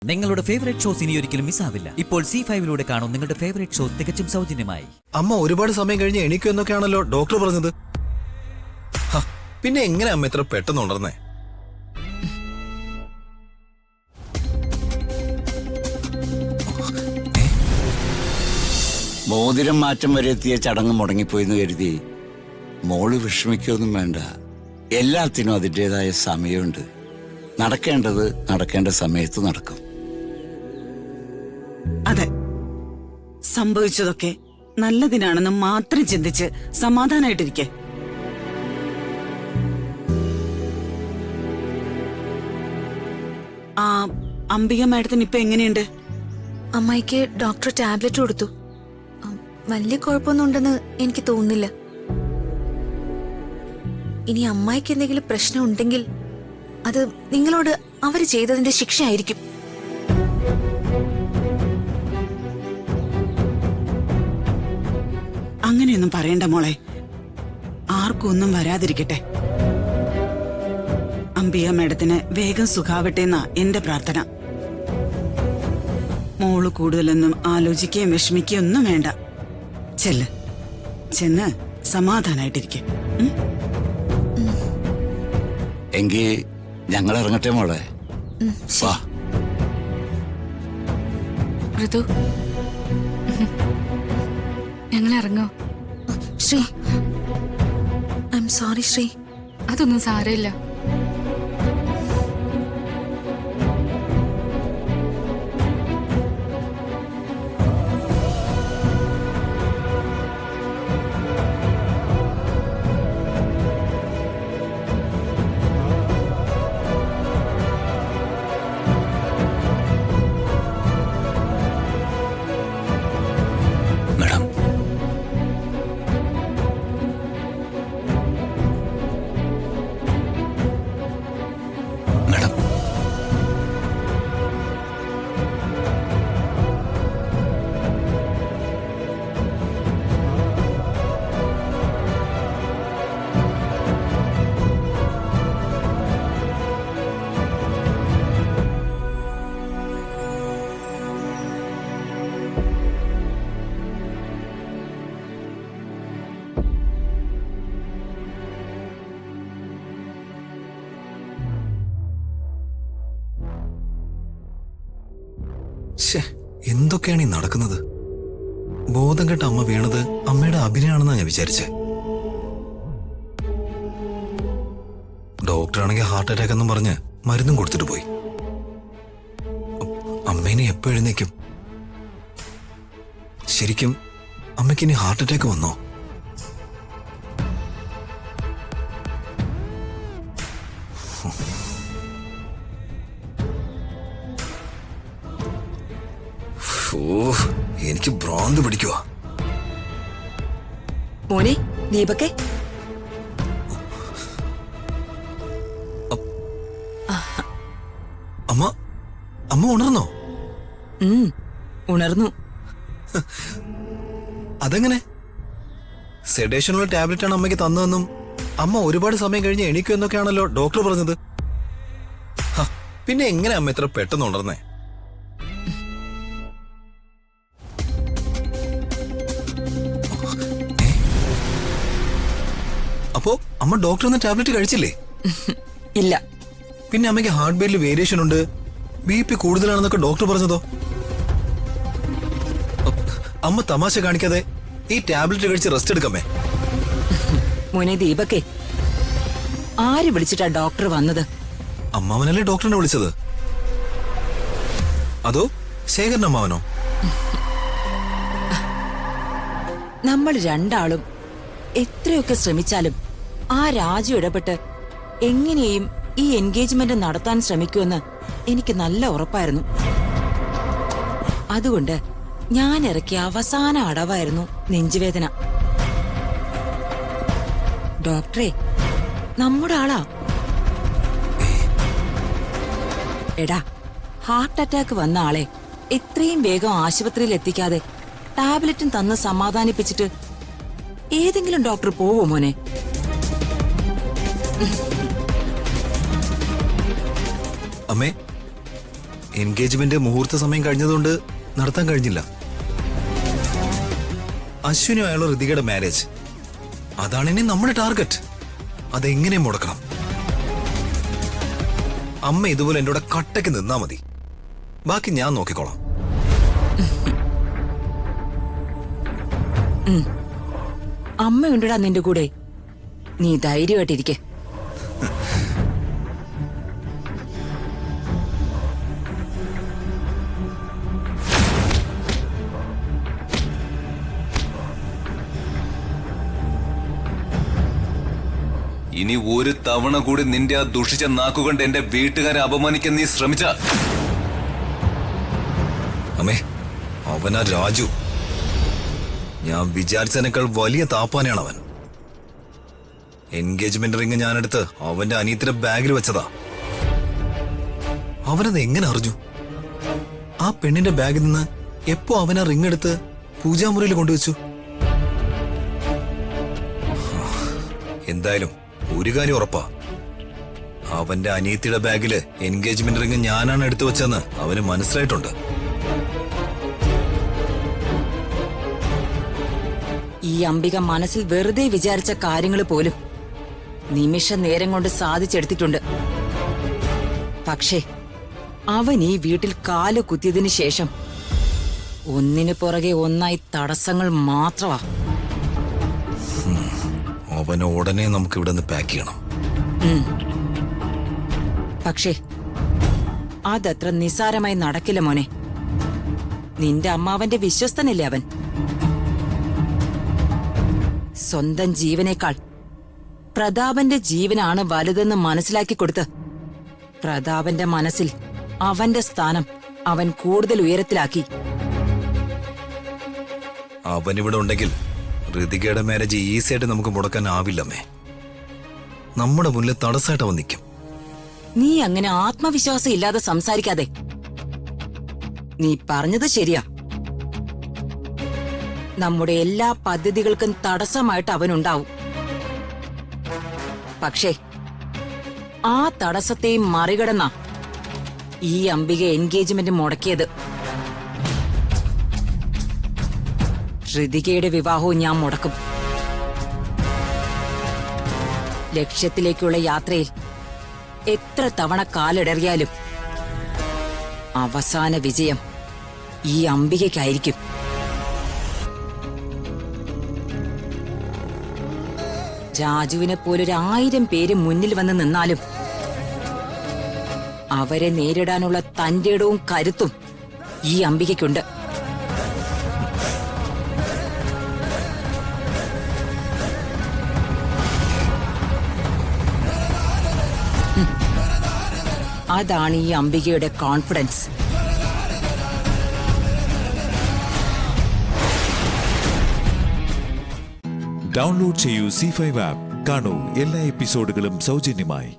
നിങ്ങളുടെ favourite shows ഇനി ഒരിക്കലും മിസ്സാവില്ല. ഇപ്പോൾ C5 കാണും നിങ്ങളുടെ ഫേവറേറ്റ് ഷോസ് തികച്ചും സൗജന്യമായി. അമ്മ ഒരുപാട് സമയം കഴിഞ്ഞ് എണീക്കുമെന്നൊക്കെയാണല്ലോ ഡോക്ടർ പറഞ്ഞത്. പിന്നെ എങ്ങനെ അമ്മ ഇത്ര പെട്ടെന്ന് ഉണർന്നേ? മോതിരം മാറ്റം വരെ എത്തിയ ചടങ്ങ് മുടങ്ങിപ്പോയെന്ന് കരുതി മോള് വിഷമിക്കൊന്നും വേണ്ട. എല്ലാത്തിനും അതിൻ്റെതായ സമയമുണ്ട്. നടക്കേണ്ടത് നടക്കേണ്ട സമയത്ത് നടക്കും. അതെ, സംഭവിച്ചതൊക്കെ നല്ലതിനാണെന്ന് മാത്രം ചിന്തിച്ച് സമാധാനായിട്ടിരിക്കെ. ആ അംബിക മാഡത്തിന് ഇപ്പൊ എങ്ങനെയുണ്ട്? അമ്മായിക്ക് ഡോക്ടർ ടാബ്ലറ്റ് കൊടുത്തു. വലിയ കുഴപ്പമൊന്നും ഉണ്ടെന്ന് എനിക്ക് തോന്നുന്നില്ല. ഇനി അമ്മായിക്ക് എന്തെങ്കിലും പ്രശ്നം ഉണ്ടെങ്കിൽ അത് നിങ്ങളോട് അവര് ചെയ്തതിന്റെ ശിക്ഷയായിരിക്കും. അങ്ങനെയൊന്നും പറയണ്ട മോളെ. ആർക്കും ഒന്നും വരാതിരിക്കട്ടെ. അംബിക മാഡത്തിന് വേഗം സുഖാവട്ടെ എന്നാ എന്റെ പ്രാർത്ഥന. മോള് കൂടുതലൊന്നും ആലോചിക്കുകയും വിഷമിക്കുകയും ഒന്നും വേണ്ട. ചെന്ന് സമാധാനായിട്ടിരിക്കെ. എങ്കിൽ ഞങ്ങൾ ഇറങ്ങട്ടെ മോളെ. വാ ഋതു, ഞങ്ങൾ ഇറങ്ങോ? Sree, I am sorry Sree. അതൊന്നും സാരമില്ല. മാഡം, മാഡം എന്തൊക്കെയാണ് ഈ നടക്കുന്നത്? ബോധം കെട്ട അമ്മ വീണത് അമ്മയുടെ അഭിനയാണെന്നാ ഞാൻ വിചാരിച്ചേ. ഡോക്ടറാണെങ്കിൽ ഹാർട്ട് അറ്റാക്ക് എന്നും പറഞ്ഞ് മരുന്നും കൊടുത്തിട്ട് പോയി. അമ്മേനെ എപ്പോ എഴുന്നേക്കും? ശരിക്കും അമ്മയ്ക്ക് ഇനി ഹാർട്ട് അറ്റാക്ക് വന്നോ? എനിക്ക് ഭ്രാന്ത് പിടിക്കുവാ. മോനെ ദീപക്കെ, അമ്മ അമ്മ ഉണർന്നോ? ഉണർന്നു. അതെങ്ങനെ? സെഡേഷനുള്ള ടാബ്ലറ്റ് ആണ് അമ്മയ്ക്ക് തന്നതെന്നും അമ്മ ഒരുപാട് സമയം കഴിഞ്ഞ് എണീക്കുമെന്നൊക്കെയാണല്ലോ ഡോക്ടർ പറഞ്ഞത്. പിന്നെ എങ്ങനെ അമ്മ ഇത്ര പെട്ടെന്ന് ഉണർന്നേ? അപ്പോ അമ്മ ഡോക്ടർ എന്ന ടാബ്ലറ്റ് കഴിച്ചില്ലേ? ഇല്ല. പിന്നെ അമ്മയ്ക്ക് ഹാർട്ട് ബീറ്റിൽ വേരിയേഷൻ ഉണ്ട്, BP കൂടുതലാണെന്നൊക്കെ ഡോക്ടർ പറഞ്ഞതോ? അമ്മ തമാശ കാണിക്കാതെ ഈ ടാബ്ലറ്റ് കഴിച്ച് റെസ്റ്റ് എടുക്കാമേ. മോനെ ദീപക്കെ, ആര് വിളിച്ചിട്ടാ ഡോക്ടർ വന്നത്? അമ്മാവനല്ലേ ഡോക്ടറിനെ വിളിച്ചത്? അതോ ശേഖരൻ അമ്മാവനോ? നമ്മൾ രണ്ടാളും എത്രയൊക്കെ ശ്രമിച്ചാലും ആ രാജു ഇടപെട്ട് എങ്ങനെയും ഈ എൻഗേജ്മെന്റ് നടത്താൻ ശ്രമിക്കുമെന്ന് എനിക്ക് നല്ല ഉറപ്പായിരുന്നു. അതുകൊണ്ട് ഞാൻ ഇറക്കിയ അവസാന അടവായിരുന്നു നെഞ്ചുവേദന. ഡോക്ടറെ, നമ്മുടെ ആളാ. എടാ, ഹാർട്ട് അറ്റാക്ക് വന്ന ആളെ എത്രയും വേഗം ആശുപത്രിയിൽ എത്തിക്കാതെ ടാബ്ലറ്റും തന്ന് സമാധാനിപ്പിച്ചിട്ട് ഏതെങ്കിലും ഡോക്ടർ പോവോ മോനെ? അമ്മേ, എൻഗേജ്മെന്റ് മുഹൂർത്ത സമയം കഴിഞ്ഞതുകൊണ്ട് നടത്താൻ കഴിഞ്ഞില്ല. അശ്വിനുമായുള്ള ഋതികയുടെ മാരേജ്, അതാണ് ഇനി നമ്മുടെ ടാർഗറ്റ്. അതെങ്ങനെ മുടക്കണം? അമ്മ ഇതുപോലെ എൻ്റെ കൂടെ കട്ടയ്ക്ക് നിന്നാ മതി, ബാക്കി ഞാൻ നോക്കിക്കോളാം. അമ്മയുണ്ടടാ നിന്റെ കൂടെ, നീ ധൈര്യമായിട്ടിരിക്കെ. ഇനി ഒരു തവണ കൂടി നിന്റെ ആ ദുഷിച്ച നാക്കുകൊണ്ട് എന്റെ വീട്ടുകാരെ അപമാനിക്കാൻ നീ ശ്രമിച്ച, അമ്മേ, അവനാ രാജു. ഞാൻ വിചാരിച്ചതിനേക്കാൾ വലിയ താപ്പാനാണ് അവൻ. എൻഗേജ്മെന്റ് റിങ് ഞാനെടുത്ത് അവന്റെ അനിയത്തിന്റെ ബാഗിൽ വെച്ചതാ. അവനത് എങ്ങനെ അറിഞ്ഞു? ആ പെണ്ണിന്റെ ബാഗിൽ നിന്ന് എപ്പോ അവനാ റിങ് എടുത്ത് പൂജാമുറിയിൽ കൊണ്ടുവച്ചു? എന്തായാലും ഒരു കാര്യം ഉറപ്പാ, അവന്റെ അനിയത്തിയുടെ ബാഗില് എൻഗേജ്മെന്റ് റിങ് ഞാനാണ് എടുത്തു വെച്ചെന്ന് അവന് മനസ്സിലായിട്ടുണ്ട്. ഈ അംബിക മനസ്സിൽ വെറുതെ വിചാരിച്ച കാര്യങ്ങൾ പോലും നിമിഷ നേരം കൊണ്ട് സാധിച്ചെടുത്തിട്ടുണ്ട്. പക്ഷേ അവൻ ഈ വീട്ടിൽ കാല് കുത്തിയതിനു ശേഷം ഒന്നിനു പുറകെ ഒന്നായി തടസ്സങ്ങൾ മാത്രമാ. അവനെ ഉടനെ നമുക്ക് ഇവിടെ നിന്ന് പാക്ക് ചെയ്യണം. പക്ഷേ അതത്ര നിസാരമായി നടക്കില്ല മോനെ. നിന്റെ അമ്മാവന്റെ വിശ്വസ്തനല്ലേ അവൻ? സ്വന്തം ജീവനേക്കാൾ പ്രതാപന്റെ ജീവനാണ് വലുതെന്ന് മനസ്സിലാക്കി കൊടുത്ത് പ്രതാപന്റെ മനസ്സിൽ അവന്റെ സ്ഥാനം അവൻ കൂടുതൽ ഉയരത്തിലാക്കി. അവനിവിടെ ഉണ്ടെങ്കിൽ ഋതികയുടെ മാരേജ് ഈസി ആയിട്ട് നമുക്ക് മുടക്കാനാവില്ലമ്മേ. നമ്മുടെ മുന്നിൽ തടസ്സമായിട്ട് അവൻ നിൽക്കും. നീ അങ്ങനെ ആത്മവിശ്വാസം ഇല്ലാതെ സംസാരിക്കാതെ. നീ പറഞ്ഞത് ശരിയാ. നമ്മുടെ എല്ലാ പദ്ധതികൾക്കും തടസ്സമായിട്ട് അവനുണ്ടാവും. പക്ഷേ ആ തടസ്സത്തെയും മറികടന്ന ഈ അംബിക എൻഗേജ്മെന്റ് മുടക്കിയത്. ഋതികയുടെ വിവാഹവും ഞാൻ മുടക്കും. ലക്ഷ്യത്തിലേക്കുള്ള യാത്രയിൽ എത്ര തവണ കാലിടറിയാലും അവസാന വിജയം ഈ അംബികയ്ക്കായിരിക്കും. രാജുവിനെ പോലൊരു 1000 പേര് മുന്നിൽ വന്ന് നിന്നാലും അവരെ നേരിടാനുള്ള തന്റേടവും കരുത്തും ഈ അംബികയ്ക്കുണ്ട്. അതാണ് ഈ അംബികയുടെ കോൺഫിഡൻസ്. ഡൗൺലോഡ് ചെയ്യൂ C5 ആപ്പ്. കാണൂ എല്ലാ എപ്പിസോഡുകളും സൗജന്യമായി.